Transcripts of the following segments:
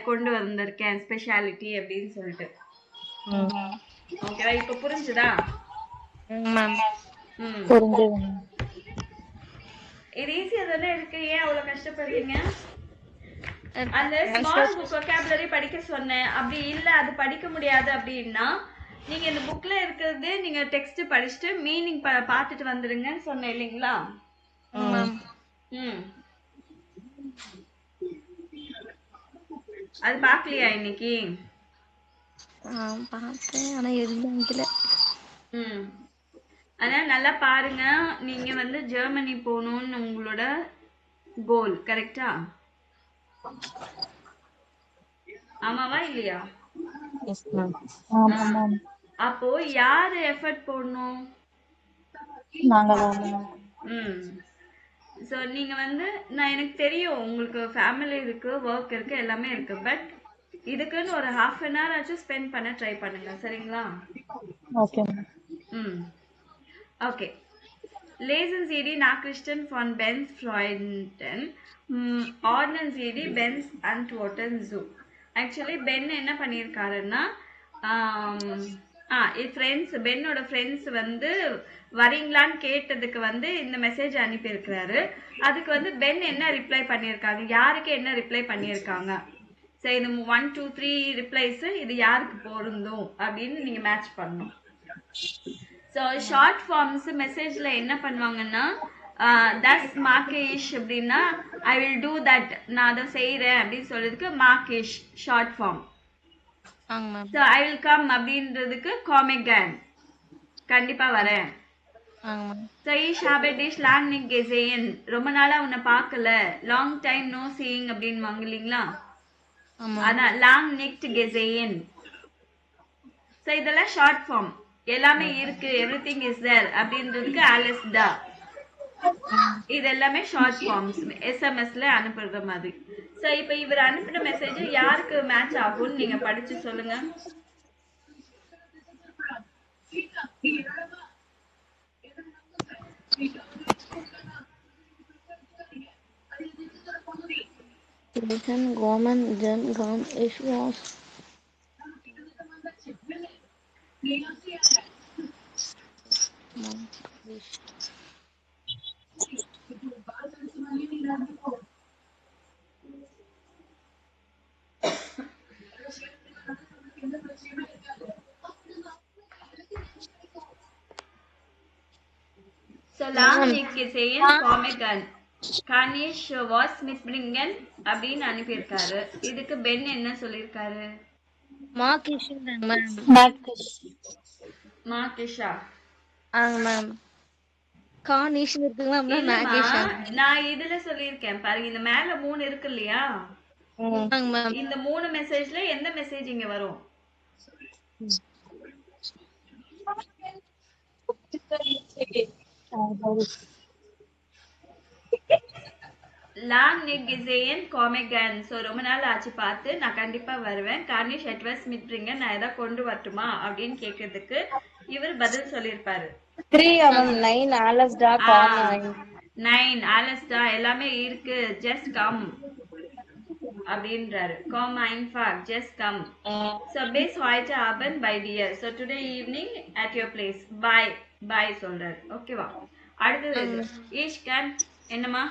கொண்டு வந்திருக்கேன் ஸ்பெஷாலிட்டி அப்படின்னு சொல்லிட்டு. ஓகேவா? இப்ப புரிஞ்சுதா? இது ஈஸியா தானே இருக்கு, ஏன் அவ்வளவு கஷ்டப்படுறீங்க? அந்த ஸ்மால் புக் vocabulary படிக்க சொன்னேன். அப்படி இல்ல அது படிக்க முடியாது அப்படின்னா நீங்க இந்த புக்ல இருக்கிறது நீங்க டெக்ஸ்ட் படிச்சுட்டு மீனிங் பார்த்துட்டு வந்துருங்கன்னு சொன்னேன் இல்லைங்களா? அது பாக்கலையா இன்னைக்கு? பார்த்தேன், ஆனா எதுவும் ஆனா நல்லா பாருங்க. நீங்க வந்து ஜெர்மனி போகணும்னு உங்களோட கோல், கரெக்டா? ஆமாவா இல்லையா? அப்போ யாரு எஃபர்ட் போடணும்? ஸோ நீங்க வந்து நான் எனக்கு தெரியும் உங்களுக்கு ஃபேமிலி இருக்கு, ஒர்க் இருக்கு, எல்லாமே இருக்கு. பட் இதுக்குன்னு ஒரு half an hour ஆச்சும் ஸ்பெண்ட் பண்ண ட்ரை பண்ணுங்க, சரிங்களா? Okay. Lesen Sie die Nachrichten von Ben's Freunden. Ordnen Sie die Ben's Antworten so. Actually Ben என்ன பண்ணியிருக்காருன்னா ஃப்ரெண்ட்ஸ், பென்னோட ஃப்ரெண்ட்ஸ் வந்து வரீங்களான்னு கேட்டதுக்கு வந்து இந்த மெசேஜ் அனுப்பியிருக்கிறாரு. அதுக்கு வந்து பென் என்ன ரிப்ளை பண்ணியிருக்காங்க, யாருக்கு என்ன ரிப்ளை பண்ணியிருக்காங்க, சரி இது 1 2 3 ரிப்ளைஸ் இது யாருக்கு பொருந்தும் அப்படின்னு நீங்க மேட்ச் பண்ணணும். ஸோ ஷார்ட் ஃபார்ம்ஸ் மெசேஜ்ல என்ன பண்ணுவாங்கன்னா தஸ் மார்க்கேஷ் அப்படின்னா ஐ வில் டூ தட், நான் அதை செய்கிறேன் அப்படின்னு சொல்றதுக்கு மார்க்கேஷ் short form. So I will come அப்படின்றதுக்கு காமெகன், கண்டிப்பா வரேன். So ich habe dich lang nicht gesehen, ரொம்ப நாளா உன்னை பார்க்கல, லாங் டைம் நோ சீயிங் அப்படின்னு வாங்க இல்லைங்களா? அதான் lang nicht gesehen. ஸோ இதெல்லாம் ஷார்ட் ஃபார்ம், எல்லாமே இருக்கு, எவ்ரிதிங் இஸ் தேர் அப்படின்றதுக்கு alles da. இது எல்லாமே ஷார்ட் ஃபார்ம்ஸ், எஸ்எம்எஸ்ல அனுப்புற மாதிரி. சோ இப்போ இவர் அனுப்பின மெசேஜ் யாருக்கு மேட்ச் ஆகும்னு நீங்க படிச்சு சொல்லுங்க. So lang nicht gesehen, Comic-Con. Kann ich was mitbringen அப்படின்னு அனுப்பியிருக்காரு. இதுக்கு பென் என்ன சொல்லியிருக்காரு? மார்க்கிஷா. நான் இதுல சொல்லியிருக்கேன் பாருங்க, இந்த மேல 3 இருக்கு இல்லையா, இந்த 3 மெசேஜ்ல எந்த மெசேஜ் இங்க வரும்? Long nicht gesehen, Comic-Con. So ரொம்ப நாள் ஆச்சு பார்த்து, நான் கண்டிப்பா வருவேன். கார்னிஷ் எட்வஸ் மிட்ரிங்க, நான் ஏதாவது கொண்டு வரட்டுமா அப்படின்னு கேட்கறதுக்கு இவர் பதில் சொல்லியிருப்பாரு. 9 ஆலஸ்டா எல்லாமே இருக்கு, ஜஸ்ட் கம் அப்படின்றாரு. Come einfach, just come. So bis heute Abend bei dir. So today evening at your place. Bye. Bye சொல்றாரு. ஓகேவா? அடுத்தது ஈஷ் கேன். என்னம்மா,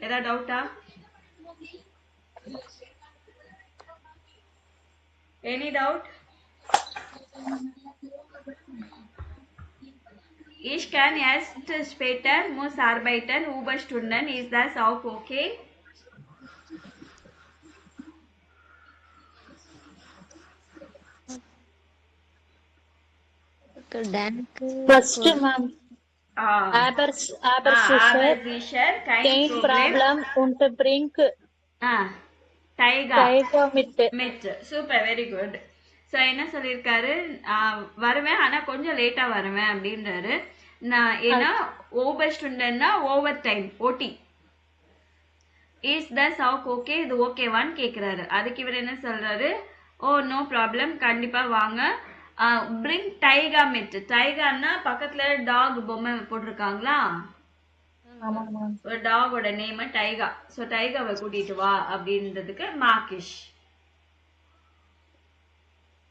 ஏதாவது டவுட்டா? Any doubt? Ich kann erst später muss arbeiten, Überstunden, ist das auch okay? First ma'am, aber sicher, kein Problem unterbringt Taiga mit. Super, very good. So என்ன சொல்லியிருக்காரு, வருவேன் ஆனா கொஞ்சம் லேட்டா வருவேன் அப்படின்றாரு. நான் ஏன்னா ஓவர் ஸ்டூடெண்ட்னா ஓவர் டைம், ஓடி. இஸ் தஸ் ஆஃப் ஓகே, இது ஓகேவான்னு கேட்குறாரு. அதுக்கு இவர் என்ன சொல்றாரு, ஓ நோ ப்ராப்ளம், கண்டிப்பா வாங்க. Bring taiga mid. டைகான்னா பக்கத்துல டாக் பொம்மை போட்டிருக்காங்களா, ஆமா மேம். ஒரு டாகோட நேம் டைகா. ஸோ டைகாவை கூட்டிட்டு வா அப்படின்றதுக்கு மார்க்கிஷ்.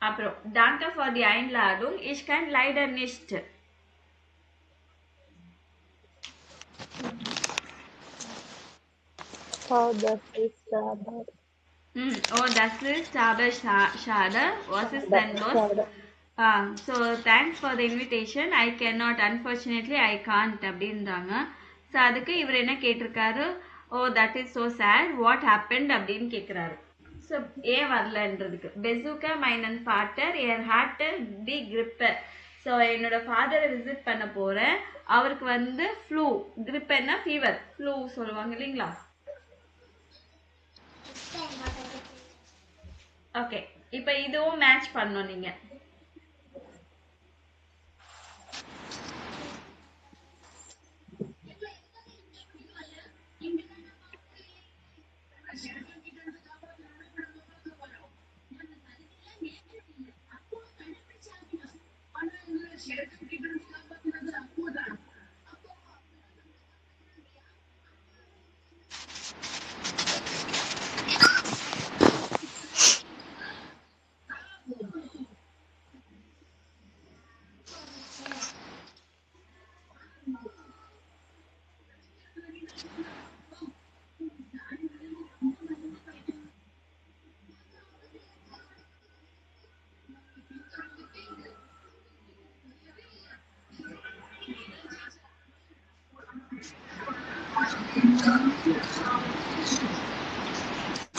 அப்புறம் danke für die Einladung, ich kann leider nicht. Oh, das ist aber Oh, das ist aber schade. Was ist denn los? schade. So thanks for the invitation. I cannot, unfortunately I can't அப்படின்றாங்க. So அதுக்கு இவர் என்ன கேட்டிருக்காரு, oh that is so sad, what happened அப்படின்னு கேட்குறாரு. So ஏன் வரலன்றதுக்கு பெசூக்கா மைனன் ஃபாட்டர் ஏர் ஹார்ட் டி கிரிப்பர். ஸோ என்னோட ஃபாதரை விசிட் பண்ண போகிறேன், அவருக்கு வந்து ஃப்ளூ, கிரிப்பர்னா ஃபீவர், ஃப்ளூ சொல்லுவாங்க இல்லைங்களா. ஓகே, இப்போ இதுவும் மேட்ச் பண்ணணும் நீங்க.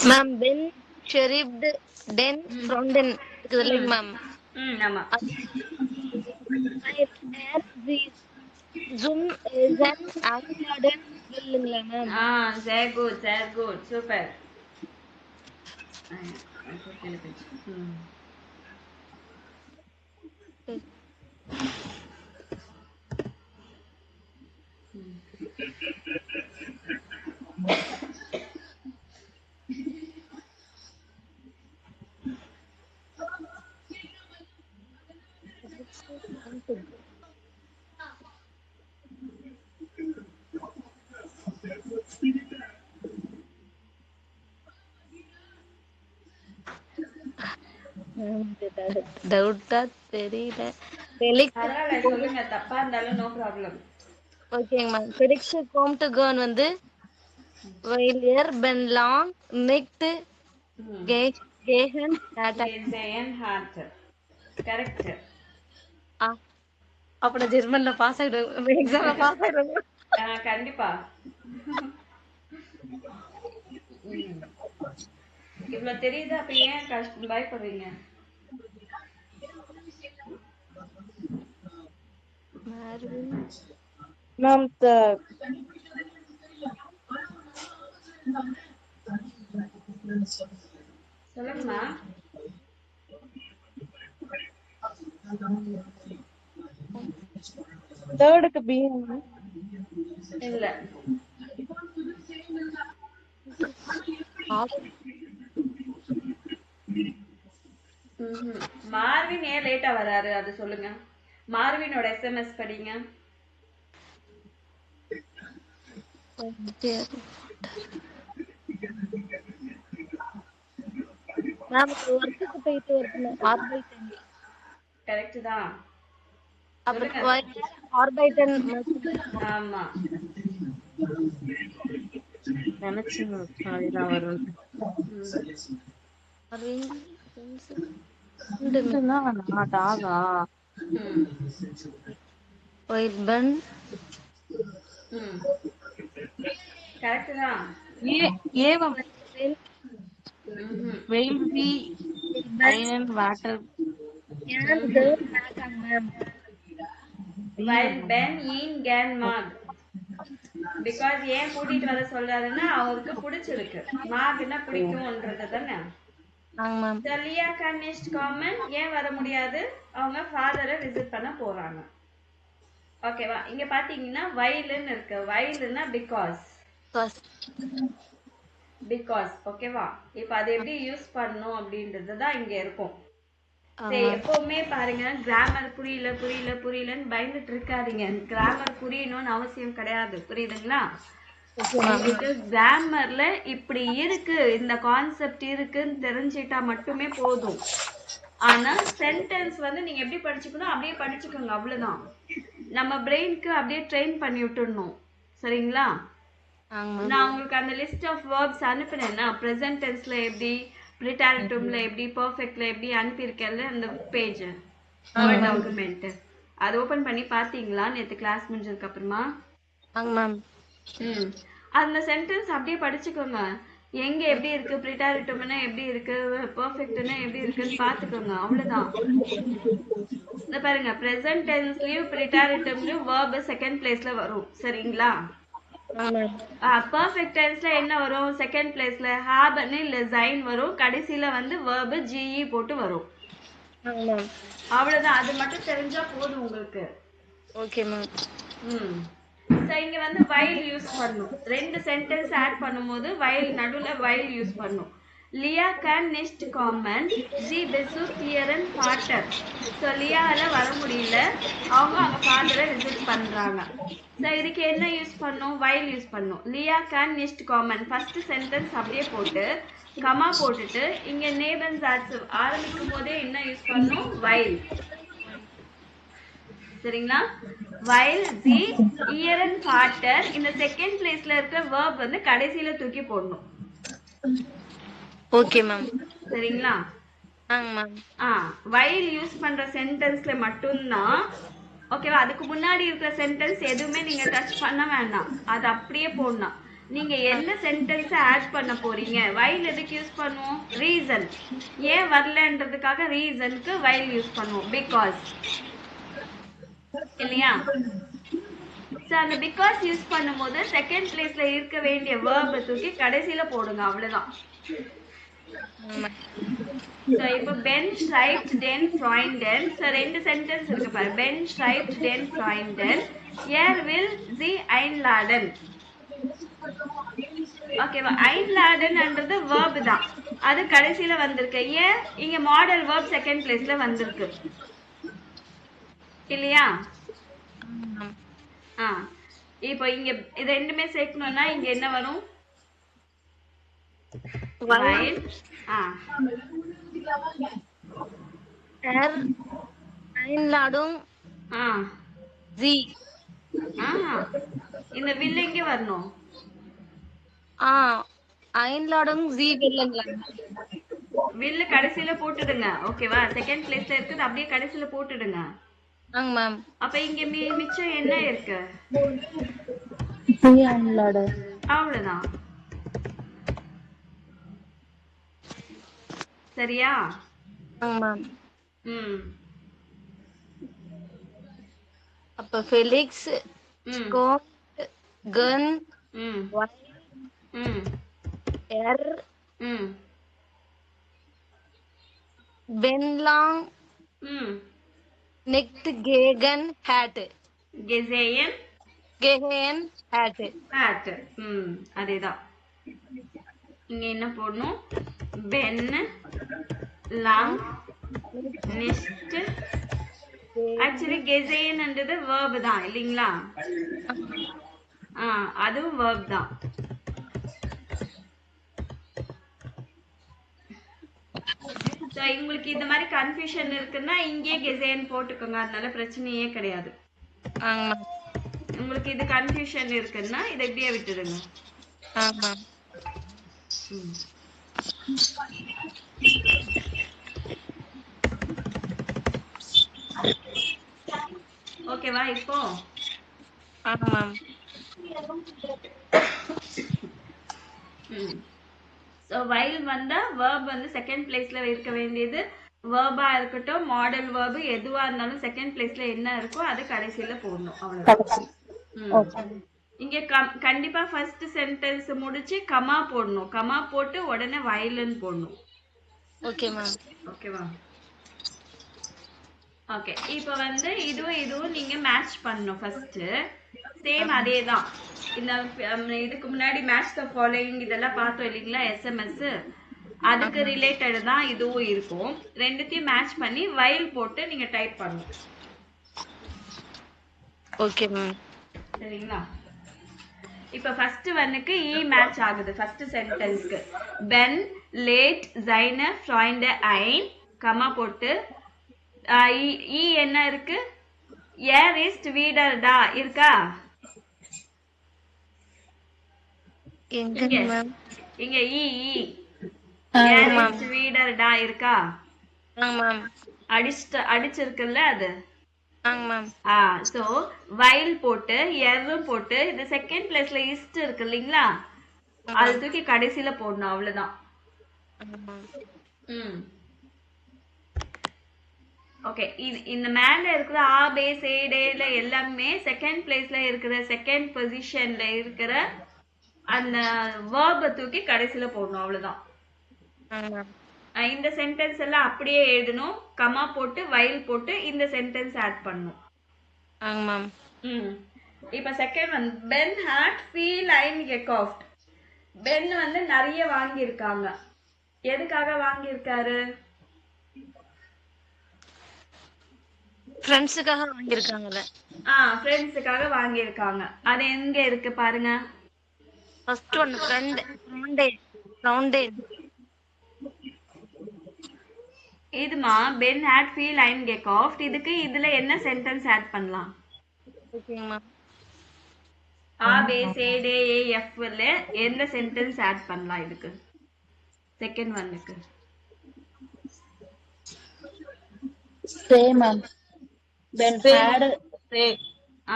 மேம் பென் ஷெரீப்டு டென் ஃப்ரோண்டன் இருக்குது இல்லைங்க மேம். ஆமா. ஜூம் ஏஜன் ஆக்லாடன் இல்லைங்களா ma'am. sehr gut, sehr gut, super. டவுட்டா தெரியல. பரவாயில்ல, சொல்லுங்க, தப்பா இருந்தாலும் நோ ப்ராப்ளம். ஓகேங்க மேம். ஃபெலிக்ஸ் கோம் டு கர்ன் வந்து வைலியர் pen long nicked கேஹன் heart. Correct. அப்ப ஜெர்மன்ல பாஸ் ஆயிடுவேன், எக்ஸாம்ல பாஸ் ஆயிடுவேன். கண்டிப்பா. இவ்வளவு தெரியுது, அப்ப ஏன் கஷ்டம் பயப்படுறீங்க? மேம் சொல்லுங்கம்மா. தேர்டுக்கு பி இல்ல. மார்வின் ஏன் லேட்டா வராரு அது சொல்லுங்க. மார்வினோட எஸ்எம்எஸ் படிங்க. ஒர்க்குக்கு போயிட்டு வரணும். கரெக்ட் தான். ஆமா, நினைச்சேன் அதுதான் வரும். கரெக்ட் தான். While Ben in Gan Mag. Because ஏன் கூட்டிட்டு வர சொல்றாருன்னா அவருக்கு பிடிச்சிருக்கு. மாக்னா பிடிக்கும்ன்றது தானே. லியா can next comment. ஏன் வர முடியாது? அவங்க ஃபாதரை விசிட் பண்ண போறாங்க. ஓகேவா? இங்க பாத்தீங்கன்னா whileன்னு இருக்கு. whileன்னா because. ஓகேவா? இப்போ அதை எப்படி யூஸ் பண்ணணும் அப்படின்றது தான் இங்க இருக்கும். சரி, எப்பவுமே பாருங்க கிராமர் புரியல புரியல புரியலன்னு பயந்துட்டு இருக்காதீங்க. கிராமர் புரியணும்னு அவசியம் கிடையாது, புரியுதுங்களா? உங்களுக்கு கிராமர்ல இப்படி இருக்கு, இந்த கான்செப்ட் இருக்குன்னு தெரிஞ்சிட்டா மட்டுமே போதும். ஆனா சென்டென்ஸ் வந்து நீங்க எப்படி படிச்சுக்கணும் அப்படியே படிச்சுக்கோங்க, அவ்வளவுதான். நம்ம பிரெயினுக்கு அப்படியே ட்ரெயின் பண்ணி விட்டுடணும், சரிங்களா? நான் உங்களுக்கு அந்த லிஸ்ட் ஆஃப் வேர்ப்ஸ் அனுப்பினேன்னா ப்ரெசன்ட் டென்ஸ்ல எப்படி, ப்ரிட்டாரிட்டம்ல எப்படி, பெர்ஃபெக்ட்ல எப்படி அனுப்பியிருக்கேன்ல அந்த பேஜ் வேர்ட் டாக்குமெண்ட், அதை ஓபன் பண்ணி பாத்தீங்களா நேத்து கிளாஸ் முடிஞ்சதுக்கு அப்புறமா? அந்த சென்டென்ஸ் அப்படியே படிச்சுக்கோங்க. எங்க எப்படி இருக்கு, ப்ரிட்டாரிட்டம்னா எப்படி இருக்கு, பெர்ஃபெக்ட்னா எப்படி இருக்குன்னு பாத்துக்கோங்க, அவ்வளவுதான். இந்த பாருங்க, ப்ரெசன்ட் டென்ஸ்லயும் ப்ரிட்டாரிட்டம்லயும் வேர்ப் செகண்ட் பிளேஸ்ல வரும், சரிங்களா? பெர்ஃபெக்ட் டென்ஸ்ல என்ன வரும், செகண்ட் பிளேஸ்ல ஹேப்னு இல்ல சைன் வரும், கடைசியில வந்து வேர்ப் ஜிஇ போட்டு வரும், அவ்வளவுதான். அது மட்டும் தெரிஞ்சா போதும் உங்களுக்கு. Okay ma'am. சோ இங்க வந்து while யூஸ் பண்ணும். ரெண்டு சென்டென்ஸ் ஆட் பண்ணும்போது while நடுவுல while யூஸ் பண்ணும். லியா கேன் நெக்ஸ்ட் காமன் ஜி பெசுக் கிளியரன் ஃபாட்டர். ஸோ லியாவால வர முடியல, அவங்க ஃபாதரை விசிட் பண்றாங்க. ஸோ இதுக்கு என்ன யூஸ் பண்ணும், while யூஸ் பண்ணும். லியா கேன் நெக்ஸ்ட் காமன் ஃபர்ஸ்ட் சென்டென்ஸ் அப்படியே போட்டு கமா போட்டுட்டு இங்க நேபன்ஸ் ஆரம்பிக்கும் போதே என்ன யூஸ் பண்ணும், while, சரிங்களா? while the year and father இந்த செகண்ட் பிளேஸ்ல இருக்க verb வந்து கடைசியில தூக்கி போடணும். Okay ma'am. சரிங்களா? while யூஸ் பண்ற சென்டென்ஸ்ல மட்டும்தான், ஓகேவா? அதுக்கு முன்னாடி இருக்கிற சென்டென்ஸ் எதுவுமே நீங்க டச் பண்ண வேண்டாம், அது அப்படியே போடணும். நீங்க என்ன சென்டென்ஸ் ஆட் பண்ண போறீங்க, while எதுக்கு யூஸ் பண்ணுவோம், ரீசன், ஏன் வரலன்றதுக்காக ரீசனுக்கு while யூஸ் பண்ணுவோம், பிகாஸ், இல்லையா? சோ அந்த பிகாஸ் யூஸ் பண்ணும்போது செகண்ட் பிளேஸ்ல இருக்க வேண்டிய வேர்பை தூக்கி கடைசியில போடுங்க, அவ்வளவுதான். சோ இப்போ Ben schreibt den Freunden, so ரெண்டு சென்டென்ஸ் இருக்கு பாரு, Ben schreibt den Freunden er will sie einladen. ஓகேவா? einladenன்றது verb தான், அது கடைசியில வந்திருக்கு. ஏன், இங்க மாடல் verb செகண்ட் பிளேஸ்ல வந்திருக்கு, இல்லையா? இப்போ இங்க இது ரெண்டுமே சேர்க்கணும்னா இங்க என்ன வரும், while, einladung sie, இந்த will எங்க வரணும், einladung sie will கடைசியில போட்டுடுங்க, ஓகேவா? செகண்ட் பிளேஸ்ல இருக்குது அப்படியே கடைசியில போட்டுடுங்க. அப்ப இங்க மிச்சம் என்ன இருக்கு, அவ்வளவுதான். சரியா? அப்ப ஃபெலிக்ஸ் ஸ்கோட் கன் எர் பென்லாங் நெக்ட் கேகன் ஹேட் கெஹேன் ஹேட். அதேதான். இங்க என்ன போடணும், பென் லாங் நெக்ஸ்ட், ஆக்சுவலி கெசேன்ன்றது verb தான், இல்லைங்களா? அதுவும் verb தான். உங்களுக்கு இந்த மாதிரி கன்ஃபியூஷன் இருக்குன்னா இங்கே கெசேன் போட்டுக்கோங்க, அதனால பிரச்சனையே கிடையாது. உங்களுக்கு இது கன்ஃபியூஷன் இருக்குன்னா இதை இப்படியே விட்டுடுங்க. ஓகேவா? இப்போ while வந்தா verb வந்து செகண்ட் பிளேஸ்ல இருக்க வேண்டியது, verb-ஆ இருக்கட்டும் மாடல் verb எதுவா இருந்தாலும் செகண்ட் பிளேஸ்ல என்ன இருக்கோ அது கடைசியில போடணும், அவ்வளவுதான். இங்க கண்டிப்பா ஃபர்ஸ்ட் சென்டென்ஸ் முடிச்சு கமா போடணும், கமா போட்டு உடனே whileன்னு போடணும். Okay ma'am. ஓகேவா? ஓகே, இப்போ வந்து இதுவும் நீங்க மேட்ச் பண்ணணும். ஃபர்ஸ்ட் சேம் அதேதான். இந்த இதுக்கு முன்னாடி மேட்ச் த ஃபாலோயிங் இதெல்லாம் பார்த்தோம் இல்லைங்களா, SMS, அதுக்கு ரிலேட்டட் தான் இதுவும் இருக்கும். ரெண்டுத்தையும் மேட்ச் பண்ணி while போட்டு நீங்க டைப் பண்ணணும். Okay ma'am. சரிங்களா? இப்ப ஃபர்ஸ்ட் ஒன்னுக்கு ஈ மேட்ச் ஆகுது. ஃபர்ஸ்ட் சென்டென்ஸ்க்கு பென் லேட் seine Freunde ein கமா போட்டு ஈ என்ன இருக்கு? ஏர் இஸ்ட் வீடர் டா இருக்கா? எங்க மேம்? இங்க ஈ ஏர் இஸ்ட் வீடர் டா இருக்கா? மேம். அடிச்சிருக்குல்ல அது. மேம். சோ while போட்டு எர்ரும் போட்டு இது செகண்ட் பிளேஸ்ல இஸ்ட் இருக்கு இல்லீங்களா, அது தூக்கி கடைசியில போடணும். அவ்வளவுதான். ஓகே. இந்த மேல இருக்கிற ஆ பே சே டேல எல்லாமே செகண்ட் பிளேஸ்ல இருக்கிற செகண்ட் பொசிஷன்ல இருக்கிற அந்த வேர்பை தூக்கி கடைசியில போடணும். அவ்வளவுதான். இந்த சென்டென்ஸ் எல்லாம் அப்படியே எழுதணும். கமா போட்டு while போட்டு இந்த சென்டென்ஸ் ஆட் பண்ணணும். இப்ப செகண்ட் ஒன் பென் ஹாட் ஃபீல் ஐன் gekauft. பென் வந்து நிறைய வாங்கி இருக்காங்க. எதுக்காக வாங்கி இருக்காரு? ஃப்ரெண்ட்ஸுக்காக வாங்கி இருக்காங்கல. ஃப்ரெண்ட்ஸுக்காக வாங்கி இருக்காங்க. அது எங்க இருக்கு பாருங்க. ஃபர்ஸ்ட் ஒன் ஃப்ரெண்ட் இதுமா பென் ஹாட் ஃபீல் ஐன் gekauft. இதுக்கு இதுல என்ன சென்டென்ஸ் ஆட் பண்ணலாம்? ஓகேங்கம்மா. ஆ பே சே டே ஏ எஃப் ல எந்த சென்டென்ஸ் ஆட் பண்ணலாம் இதுக்கு? செகண்ட் ஒன்னுக்கு Say ma'am. Ben had say.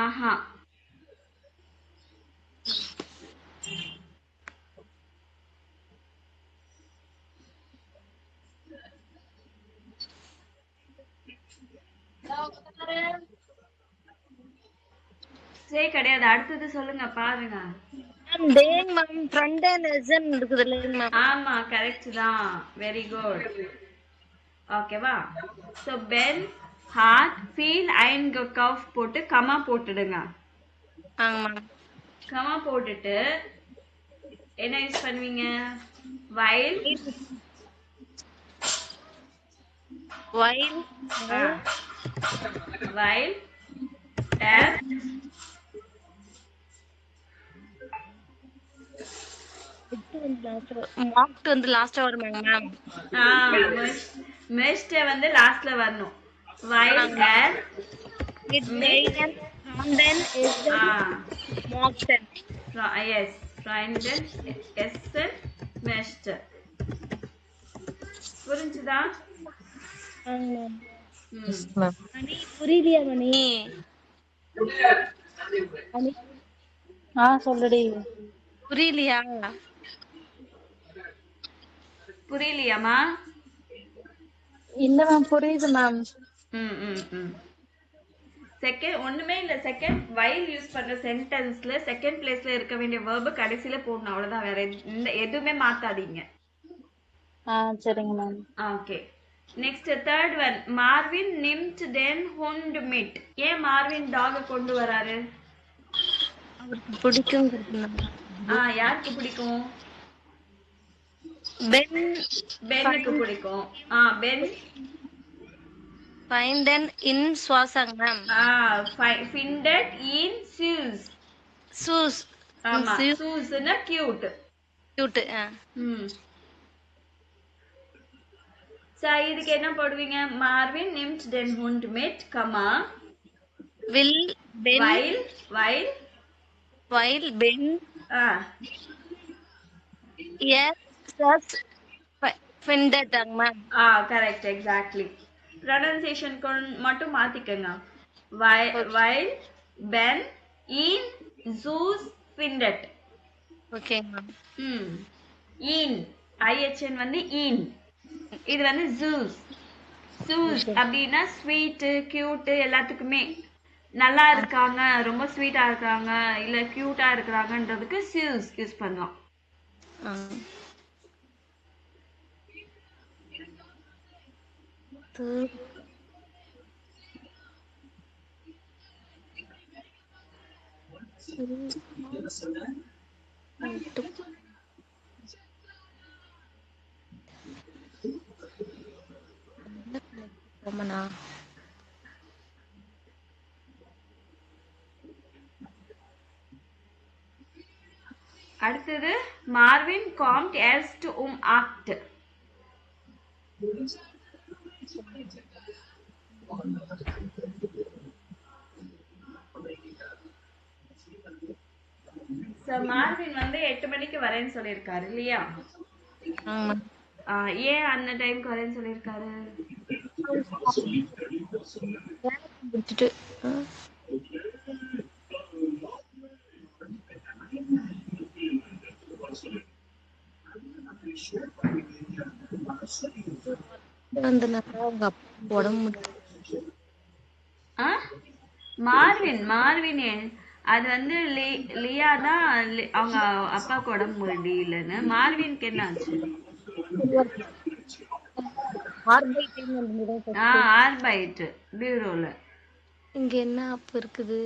ஆஹா. சே கிடையாது. அடுத்தது சொல்லுங்க பாருங்க. டேங் மேம் ஃப்ரண்ட் அண்ட் எஸ்என் இருக்குது இல்லைங்க மேம். ஆமா கரெக்ட் தான். Very good. ஓகேவா? சோ பென் ஹாட் ஃபீல் ஐன் gekauft போட்டு கமா போட்டுடுங்க. மேம். கமா போட்டுட்டு என்ன யூஸ் பண்ணுவீங்க? while as மார்க்ட் வந்து லாஸ்டா வருமாங்க மேம். மெஸ்ட் வந்து லாஸ்ட்ல வரணும். while as yes Freunden essen möchte. புரிஞ்சுதா? புரியலையா மணி? சொல்லுடி. புரியலையாமா? இல்ல மேம் புரியுது மேம். செகண்ட் ஒண்ணுமே இல்ல. செகண்ட் while யூஸ் பண்ற சென்டென்ஸ்ல செகண்ட் பிளேஸ்ல இருக்க வேண்டிய verb கடைசில போடணும். அவ்வளவுதான். வேற எதுவுமே மாத்தாதீங்க. சரிங்க ma'am. Okay. Next third one Marvin nimmt den Hund mit. ஏன் மார்வின் டாக கொண்டு வராரு? அவருக்கு பிடிக்கும். யாருக்கு பிடிக்கும்? பென்னுக்கு பிடிக்கும். பென் finden in சுவாசம் மேம். findet in shoes. ஆமா shoesனா cute. இதுக்கு என்ன போடுவீங்க? Marvin nimmt den Hund mit comma will ben while ben yes findet ma'am. Correct exactly. Pronunciation மட்டும் மாத்திக்கங்க. while ben in zoos findet. Okay ma'am. in IHN வந்து in, இது வந்து zoos. அப்படின்னா sweet cute எல்லாத்துக்குமே நல்லா இருக்காங்க, ரொம்ப ஸ்வீட்டா இருக்காங்க, இல்ல கியூட்டா இருக்கிறாங்கன்றதுக்கு zoos யூஸ் பண்ணலாம். காமனா? அடுத்தது மார்வின் காம்ட் எர்ஸ்ட் ஆக்ட். மார்வின் வந்து 8 மணிக்கு வரேன்னு சொல்லியிருக்காரு இல்லையா? ஆமா. ஏன் அந்த டைம்க்கு வரேன்னு சொல்லியிருக்காரு? முடிச்சிட்டு வந்தனால அவங்க அப்பா உடம்பு முடியல. மார்வின் அது வந்து லியா தான் அவங்க அப்பாவுக்கு உடம்பு முடியலன்னு. மார்வின்க்கு என்ன ஆச்சு? ஆர்பைட் பியூரோல. இங்க என்ன ஆப் இருக்குது?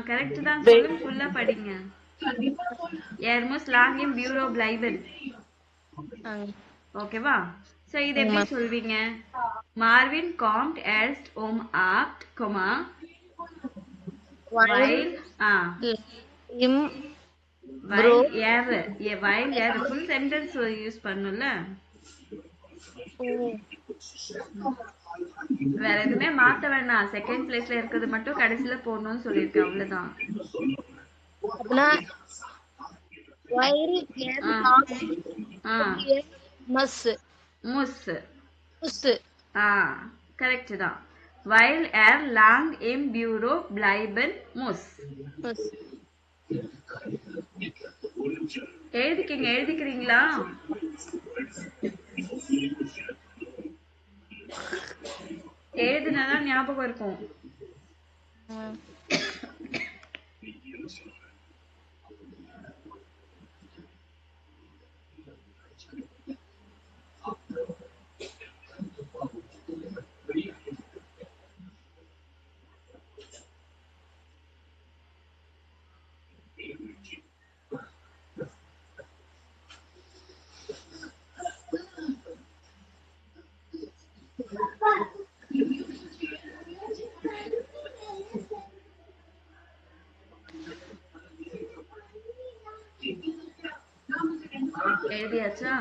கரெக்ட் தான், சொல்லுங்க, ஃபுல்லா படிங்க. எர்மஸ் லாங்கிம் பியூரோ பிளைபன். ஓகேவா? சோ இது எப்படி சொல்வீங்க? மார்வின் காம்ட் எர்ஸ்ட் ஆக்ட், while ஃபுல் சென்டென்ஸ் யூஸ் பண்ணனும்ல. வேற எதுவுமே மாத்த வேண்டாம். செகண்ட் பிளேஸ்ல இருக்கிறது மட்டும் கடைசில போடணும்னு சொல்லிருக்கேன், அவ்வளவுதான். கரெக்ட் தான். while lang im Büro bleiben muss. எழுதிக்கிறீங்களா? எழுதுனாதான் ஞாபகம் இருக்கும். எழுதியாச்சா?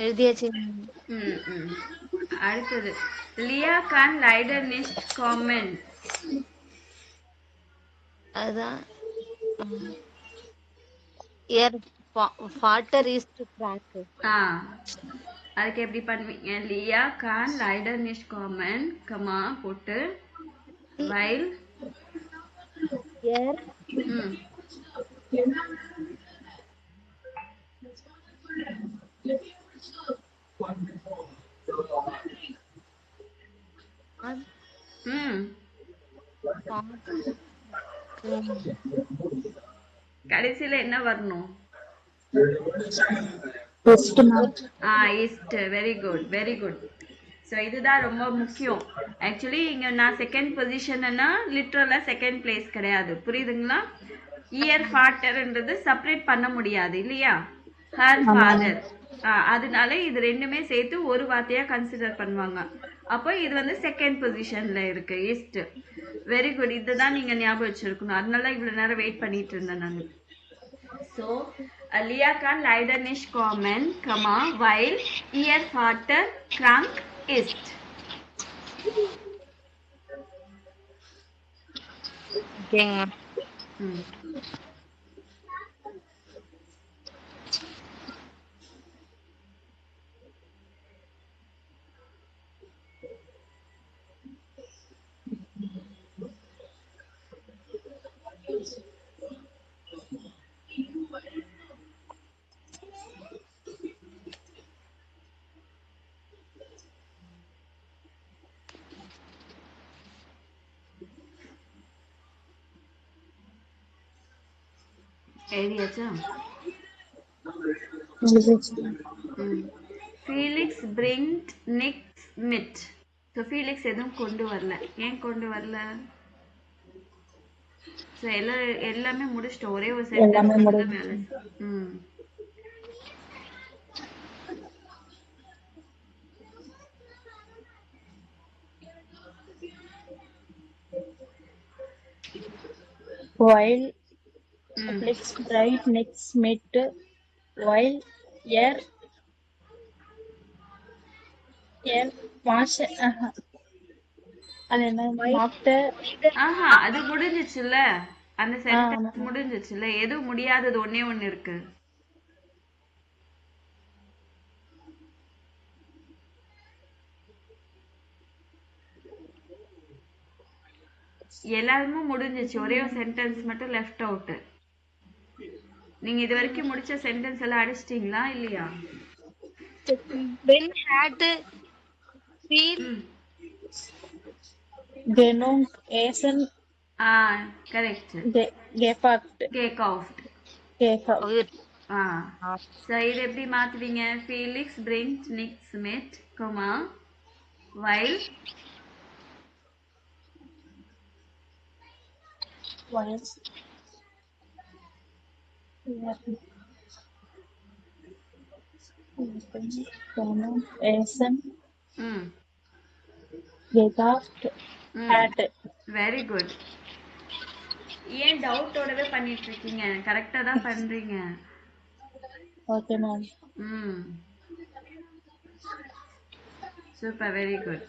எழுதியாச்சு. அடுத்தது லியா கான் லைடர் நிஸ்ட் காமெண்ட். அதான் ஃபாட்டர் இஸ் டு கிராக். அதுக்கு எப்படி பண்ணுவீங்க? லியா கான் லைடர் நிஸ்ட் காமெண்ட் கமா போட்டு while கடைசியில என்ன வரணும்? Very good, very good. So இதுதான் ரொம்ப முக்கியம். ஆக்சுவலி இங்க நான் செகண்ட் பொசிஷன்னா லிட்ரலா செகண்ட் பிளேஸ் கிடையாது, புரியுதுங்களா? இயர் ஃபாட்டர்ன்றது செப்பரேட் பண்ண முடியாது இல்லையா? Her father. அதனால இது ரெண்டுமே சேர்த்து ஒரு வார்த்தையா கன்சிடர் பண்ணுவாங்க. அப்போ இது வந்து செகண்ட் பொசிஷன்ல இருக்கு ஈஸ்ட். Very good. இதுதான் நீங்க ஞாபகம் வச்சிருக்கணும். அதனால இவ்வளவு நேரம் வெயிட் பண்ணிட்டு இருந்தேன் நான். So, Alia kann leider nicht kommen, weil ihr Vater krank ist. ஓகேங்க மேம். ம். எழுதியாச்சா? ஃபீலிக்ஸ் பிரிங்ட் நிக்ஸ் மிட். ஸோ ஃபீலிக்ஸ் எதுவும் கொண்டு வரல. ஏன் கொண்டு வரல? ஸோ எல்லாமே முடிச்சிட்டோம். ஒரே ஒரு சென்டென்ஸ் மட்டும் தான் வேலை. ம். While Felix bright next met while er மாஷ அது என்ன மாப்ட அது முடிஞ்சிச்சுல. அந்த சென்டென்ஸ் முடிஞ்சிச்சுல. எது முடியாதது ஒண்ணே ஒண்ணு இருக்கு. எல்லாருமே முடிஞ்சிச்சு. ஒரே ஒரு சென்டென்ஸ் மட்டும் லெஃப்ட் அவுட். நீங்க இது வரைக்கும் முடிச்ச சென்டென்ஸ் எல்லாம் அடிச்சிட்டீங்களா இல்லையா? Ben had feel genug essen correct. gekauft. So இது எப்படி மாத்துவீங்க? ஃபீலிக்ஸ் பிரிங்ஸ் நிக்ஸ் மிட், while essen gekauft hat. Very good. ஏன் டவுட்டோடவே பண்ணிட்டு இருக்கீங்க? கரெக்டா தான் பண்றீங்க. Okay ma'am. Super, very good.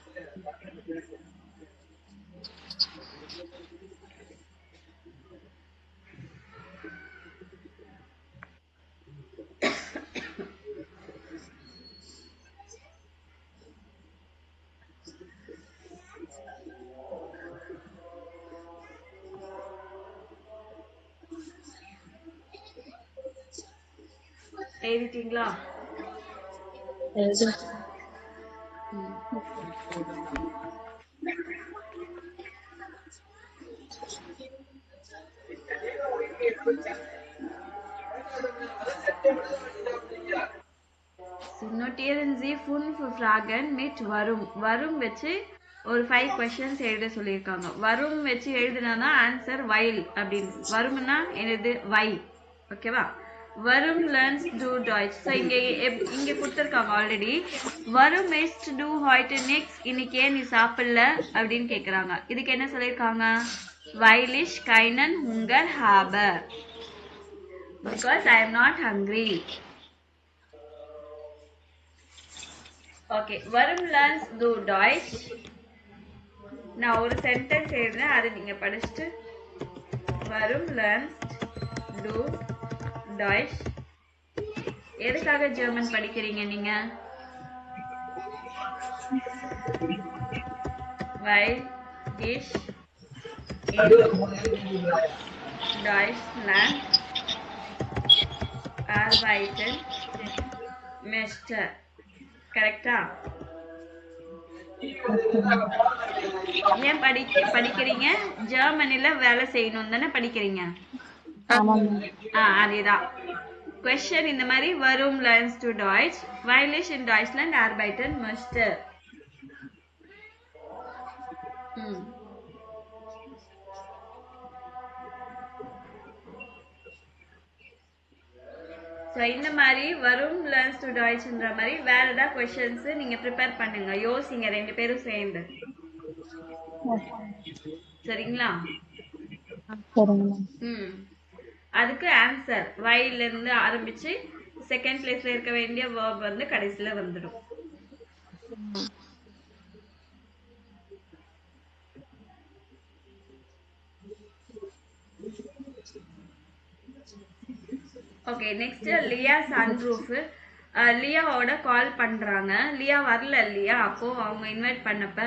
எழுதிட்டீங்களா? Notieren Sie 5 Fragen mit warum. warum வச்சு ஒரு 5 questions எழுத சொல்லியிருக்காங்க. வரும் வச்சு எழுதுனா ஆன்சர் while அப்படின்னு. வரும்னா என்னது? why. ஓகேவா? வரும் learns do Deutsch. ஸோ இங்க கொடுத்துருக்காங்க ஆல்ரெடி. வரும் ist du heute nichts. இன்னைக்கு ஏன் நீ சாப்பிடல அப்படின்னு கேட்குறாங்க. இதுக்கு என்ன சொல்லியிருக்காங்க? weil ich keinen Hunger habe. Because I am not hungry. Okay. வரும் learns do Deutsch. நான் ஒரு சென்டென்ஸ் எழுதுறேன், அதை நீங்க படிச்சுட்டு வரும் learns do Deutsch. எதுக்காக ஜெர்மன் படிக்கிறீங்க நீங்க? weil ich in Deutschland arbeiten möchte. கரெக்டா? ஏன் படிக்கிறீங்க? ஜெர்மனில வேலை செய்யணும் தானே படிக்கிறீங்க? அதேதான். கொஸ்டின் இந்த மாதிரி வரும் learns to Deutsch, weil ich in Deutschland arbeiten möchte. So இந்த மாதிரி வரும் லேர்ன்ஸ் டு டாய்ச்ன்ற மாதிரி வேற ஏதாவது கொஷின்ஸ் நீங்க ப்ரிப்பேர் பண்ணுங்க, யோசிங்க 2 பேரும் சேர்ந்து. சரிங்களா? சரிங்க மேம். ம். அதுக்கு ஆன்சர் வைல இருந்து ஆரம்பிச்சு செகண்ட் பிளேஸ்ல இருக்க வேண்டிய verb வந்து கடைசில வந்துடும். ஓகே, நெக்ஸ்ட் லியா சன்ரூஃப். லியாவோட கால் பண்றாங்க. லியா வரல இல்லையா அப்போ அவங்க இன்வைட் பண்ணப்ப.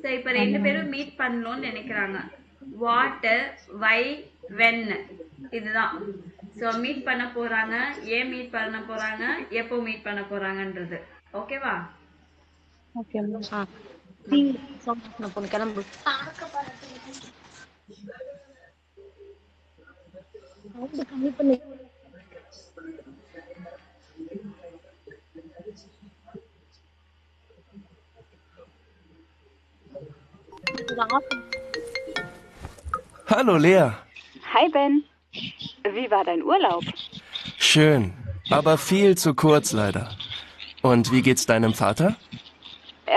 ஸோ இப்போ 2 பேரும் மீட் பண்ணணும்னு நினைக்கிறாங்க. வாட், வை, வென் இதுதான். ஸோ மீட் பண்ண போறாங்க, ஏன் மீட் பண்ண போறாங்க, எப்போ மீட் பண்ண போறாங்கன்றது. ஓகேவா? Okay ma'am. பொண்ணு கிளம்பு. சவுண்ட் கம்மி பண்ணு. Hallo Lea. Hi Ben, wie war dein Urlaub? Schön, aber viel zu kurz leider. Und wie geht's deinem Vater?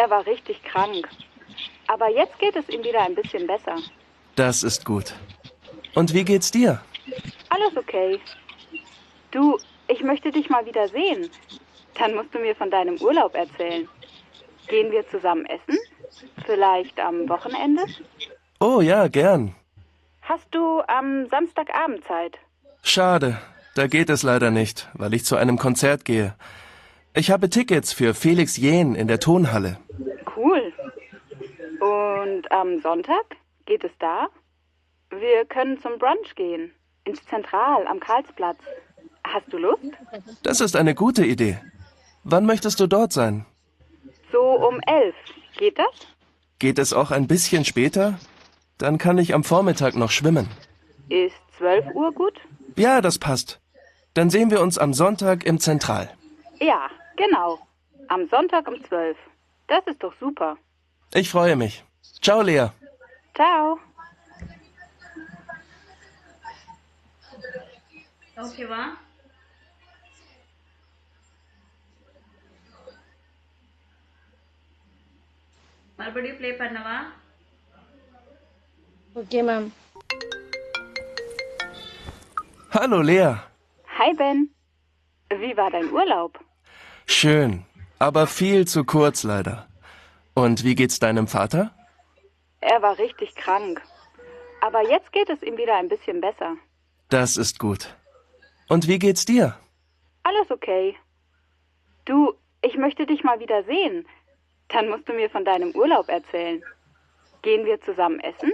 Er war richtig krank. Aber jetzt geht es ihm wieder ein bisschen besser. Das ist gut. Und wie geht's dir? Alles okay. Du, ich möchte dich mal wieder sehen. Dann musst du mir von deinem Urlaub erzählen. Gehen wir zusammen essen? Vielleicht am Wochenende? Oh ja, gern. Hast du am Samstagabend Zeit? Schade, da geht es leider nicht, weil ich zu einem Konzert gehe. Ich habe Tickets für Felix Jähn in der Tonhalle. Cool. Und am Sonntag? Geht es da? Wir können zum Brunch gehen. Ins Zentral am Karlsplatz. Hast du Lust? Das ist eine gute Idee. Wann möchtest du dort sein? So um 11. Geht das? Geht es auch ein bisschen später? Dann kann ich am Vormittag noch schwimmen. Ist 12 Uhr gut? Ja, das passt. Dann sehen wir uns am Sonntag im Zentral. Ja, genau. Am Sonntag um 12. Das ist doch super. Ich freue mich. Ciao, Lea. Ciao. ஓகேவா? மறுபடியும் play பண்ணவா? Okay ma'am. Hallo, Lea. Hi Ben. Wie war dein Urlaub? Schön, aber viel zu kurz leider. Und wie geht's deinem Vater? Er war richtig krank. Aber jetzt geht es ihm wieder ein bisschen besser. Das ist gut. Und wie geht's dir? Alles okay. Du, ich möchte dich mal wieder sehen. Dann musst du mir von deinem Urlaub erzählen. Gehen wir zusammen essen?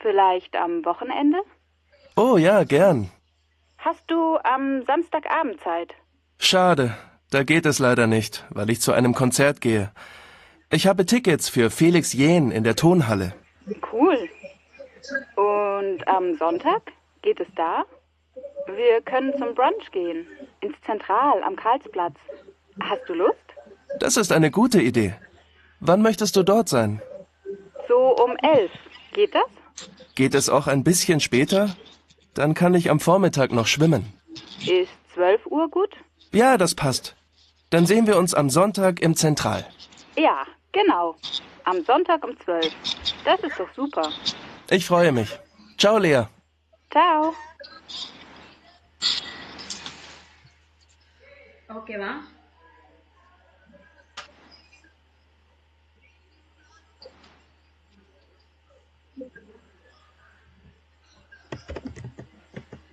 Vielleicht am Wochenende? Oh ja, gern. Hast du am Samstagabend Zeit? Schade, da geht es leider nicht, weil ich zu einem Konzert gehe. Ich habe Tickets für Felix Jähn in der Tonhalle. Cool. Und am Sonntag? Geht es da? Wir können zum Brunch gehen. Ins Zentral am Karlsplatz. Hast du Lust? Das ist eine gute Idee. Wann möchtest du dort sein? So um 11. Geht das? Geht es auch ein bisschen später? Dann kann ich am Vormittag noch schwimmen. Ist 12 Uhr gut? Ja, das passt. Dann sehen wir uns am Sonntag im Zentral. Ja, genau. Am Sonntag um 12. Das ist doch super. Ich freue mich. Ciao, Lea. Ciao. ஓகேவா?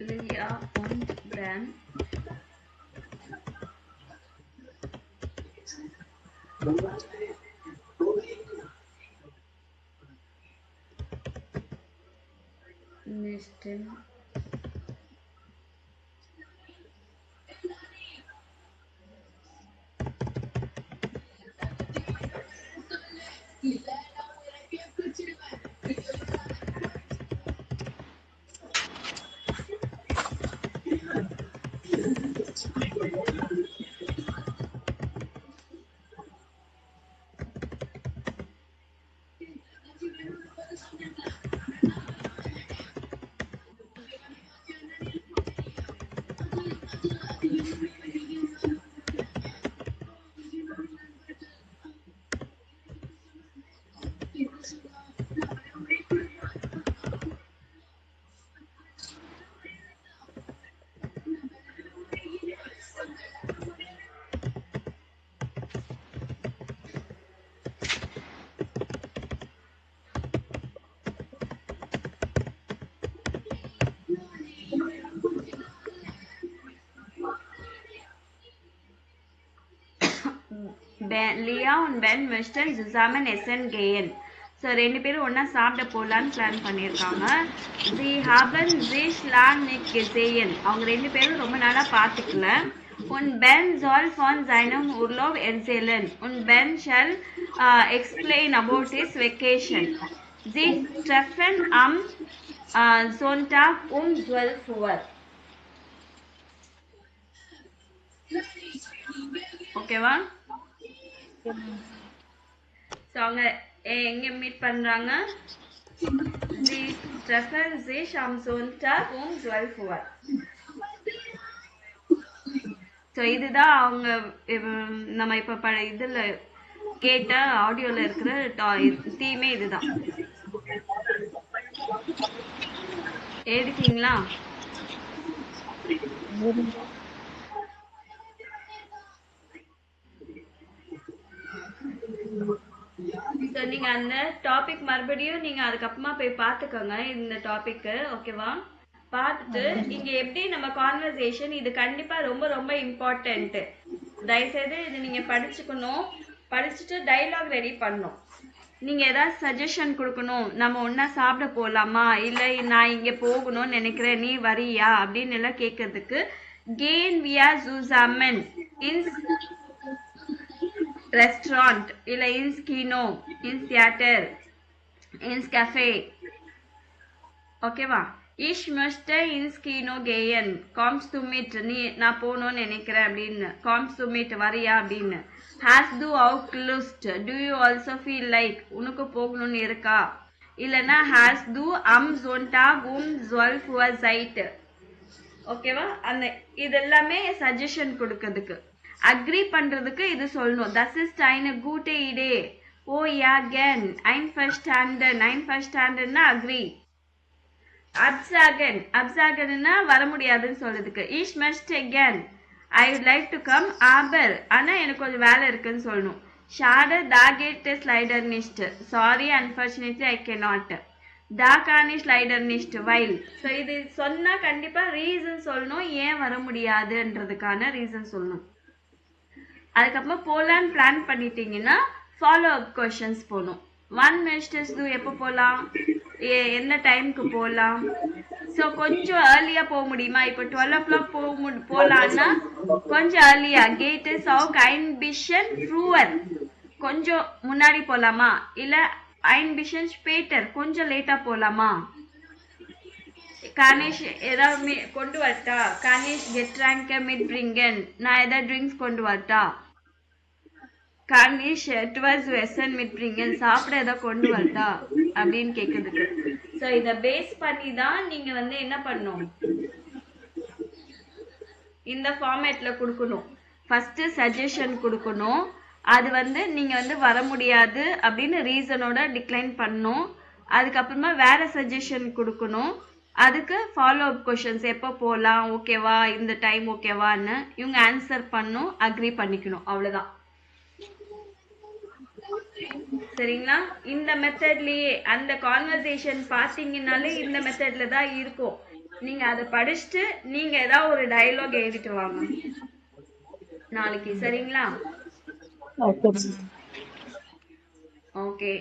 Lia und Ben. Nächsten. Lia und Ben möchten zusammen essen gehen. So ரெண்டு பேரும் ஒன்றா சாப்பிட போகலான்னு plan பண்ணியிருக்காங்க. Sie haben sich lang nicht gesehen. அவங்க ரெண்டு பேரும் ரொம்ப நாளாக பார்த்துக்கல. Und Ben soll von seinem Urlaub erzählen. Und Ben shall explain about his vacation. Sie treffen am Sonntag um 12 Uhr. ஓகேவா? ஸோ அவங்க எங்கே மீட் பண்ணுறாங்க? Sie treffen sich am Sonntag um 12 Uhr. So இதுதான் அவங்க நம்ம இப்போ இதில் கேட்ட ஆடியோவில் இருக்கிற தீமே இதுதான். எடுத்தீங்களா? ஸோ நீங்கள் அந்த டாபிக் மறுபடியும் நீங்கள் அதுக்கப்புறமா போய் பார்த்துக்கோங்க இந்த டாபிக்கு. ஓகேவா? பார்த்துட்டு இங்கே எப்படி நம்ம கான்வர்சேஷன் இது கண்டிப்பாக ரொம்ப ரொம்ப இம்பார்ட்டண்ட்டு. தயவுசெய்து இது நீங்கள் படிச்சுக்கணும். படிச்சுட்டு டைலாக் ரெடி பண்ணணும். நீங்கள் ஏதாவது சஜஷன் கொடுக்கணும். நம்ம ஒன்றா சாப்பிட போகலாமா, இல்லை நான் இங்கே போகணும்னு நினைக்கிறேன், நீ வரியா அப்படின்னு எல்லாம் கேட்கறதுக்கு கேன் வியா ஜூசாமன் இன்ஸ் ரெஸ்டாரண்ட் இல்லை இன்ஸ் கீனோ, இன்ஸ் தியேட்டர், இன்ஸ் கஃபே. ஓகேவா? Ich möchte ins Kino gehen. Kommst du mit? நீ நான் போகணும்னு நினைக்கிறேன் அப்படின்னு. Kommst du mit? வரியா அப்படின்னு. Hast du auch Lust? Do you also feel like? உனக்கு போகணும்னு இருக்கா? இல்லைன்னா hast du am Sonntag um 12 Uhr Zeit? ஓகேவா? அந்த இதெல்லாமே சஜஷன் கொடுக்கறதுக்கு. அக்ரி பண்றதுக்கு இது சொல்லணும். Das ist eine gute Idee. Oh ja, gern. Einverstanden. Einverstandenனா அக்ரி. அப்சாகன் அப்சாகன்னா வர முடியாதுன்னு சொல்றதுக்கு. Ich möchte gern. I would like to come aber ஆனா எனக்கு கொஞ்சம் வேலை இருக்குன்னு சொல்லணும். Schade, da geht es leider nicht. Sorry, unfortunately I cannot. Da kann ich leider nicht weil. So இது சொன்னா கண்டிப்பா ரீசன் சொல்லணும். ஏன் வர முடியாதுன்றதுக்கான ரீசன் சொல்லணும். அதுக்கப்புறமா போலான்னு பிளான் பண்ணிட்டீங்கன்னா ஃபாலோ அப் கொஷன்ஸ் போகணும். ஒன் மெஸ்டர்ஸ் டூ எப்போ போகலாம், என்ன டைமுக்கு போகலாம், ஸோ கொஞ்சம் ஏர்லியாக போக முடியுமா? இப்போ 12 o'clock போகலான்னா கொஞ்சம் ஏர்லியா. கேட் இஸ் ஆஃப் ஐன்பிஷன் ஃப்ரூவர் கொஞ்சம் முன்னாடி போகலாமா, இல்லை ஐன்பிஷன் ஸ்பேட்டர் கொஞ்சம் லேட்டாக போகலாமா? கணேஷ் ஏதாவது கொண்டு வரட்டா? கணேஷ் கெட்ராங்க மிட் பிரிங்கன் நான் ஏதாவது ட்ரிங்க்ஸ் கொண்டு வரட்டா? கணேஷ் டுவர்ஸ் வெசன் மிட் பிரிங்கன் சாப்பிட ஏதாவது கொண்டு வரட்டா அப்படின்னு கேட்குறதுக்கு. ஸோ இதை பேஸ் பண்ணி தான் நீங்கள் வந்து என்ன பண்ணணும், இந்த ஃபார்மேட்டில் கொடுக்கணும். ஃபஸ்ட்டு சஜஷன் கொடுக்கணும். அது வந்து நீங்கள் வந்து வர முடியாது அப்படின்னு ரீசனோட டிக்ளைன் பண்ணணும். அதுக்கப்புறமா வேற சஜஷன் கொடுக்கணும். அதுக்கு ஃபாலோ அப் கொஷன்ஸ் எப்போ போகலாம், ஓகேவா, இந்த டைம் ஓகேவான்னு இவங்க ஆன்சர் பண்ணும், அக்ரி பண்ணிக்கணும். அவ்வளோதான். சரிங்களா? இந்த மெத்தட்லயே அந்த கான்வர்சேஷன் பார்த்தீங்கன்னாலே இந்த மெத்தட்ல தான் இருக்கும். நீங்க அதை படிச்சுட்டு நீங்க ஏதாவது ஒரு டயலாக் எழுதிட்டு வாங்க நாளைக்கு. சரிங்களா? ஓகே.